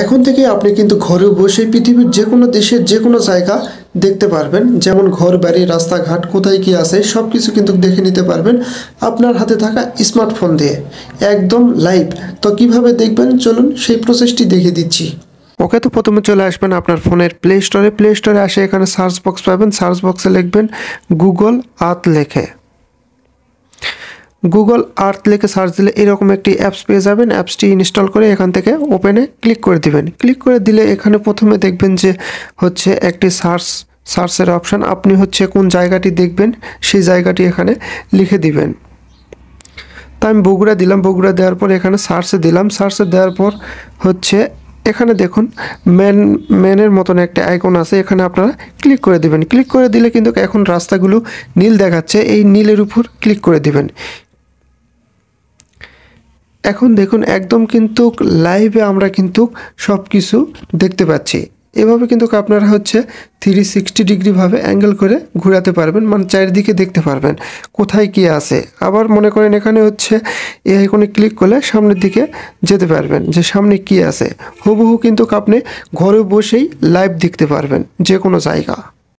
এখন থেকে আপনি কিন্তু ঘরে বসে পৃথিবীর যে কোনো দেশের যে কোনো জায়গা দেখতে পারবেন, যেমন ঘর বাড়ি রাস্তাঘাট কোথায় কি আছে সব কিছু কিন্তু দেখে নিতে পারবেন আপনার হাতে থাকা স্মার্টফোন দিয়ে, একদম লাইভ। তো কিভাবে দেখবেন চলুন সেই প্রসেসটি দেখিয়ে দিচ্ছি। ওকে, তো প্রথমে চলে আসবেন আপনার ফোনের প্লে স্টোরে আসে এখানে সার্চ বক্স পাবেন, সার্চ বক্সে লিখবেন গুগল আর্থ লিখে। গুগল আর্থ লিখে সার্চ দিলে এরকম একটি অ্যাপস পেয়ে যাবেন। অ্যাপসটি ইনস্টল করে এখান থেকে ওপেনে ক্লিক করে দিবেন। ক্লিক করে দিলে এখানে প্রথমে দেখবেন যে হচ্ছে একটি সার্চের অপশান। আপনি হচ্ছে কোন জায়গাটি দেখবেন সেই জায়গাটি এখানে লিখে দিবেন। তা আমি বগুড়া দিলাম, বগুড়া দেওয়ার পর এখানে সার্চে দিলাম। সার্চে দেওয়ার পর হচ্ছে এখানে দেখুন ম্যানের মতন একটা আইকন আছে, এখানে আপনারা ক্লিক করে দিবেন। ক্লিক করে দিলে কিন্তু এখন রাস্তাগুলো নীল দেখাচ্ছে, এই নীলের উপর ক্লিক করে দিবেন। এখন দেখুন একদম কিন্তু লাইভে আমরা কিন্তু সব কিছু দেখতে পাচ্ছি। এভাবে কিন্তু আপনারা হচ্ছে 360 ডিগ্রি ভাবে অ্যাঙ্গেল করে ঘোরাতে পারবেন, মানে চারিদিকে দেখতে পারবেন কোথায় কি আছে। আবার মনে করেন এখানে হচ্ছে এই আইকনে ক্লিক করলে সামনের দিকে যেতে পারবেন যে সামনে কি আছে। হুবহু কিন্তু আপনি ঘরে বসেই লাইভ দেখতে পারবেন যে কোনো জায়গা।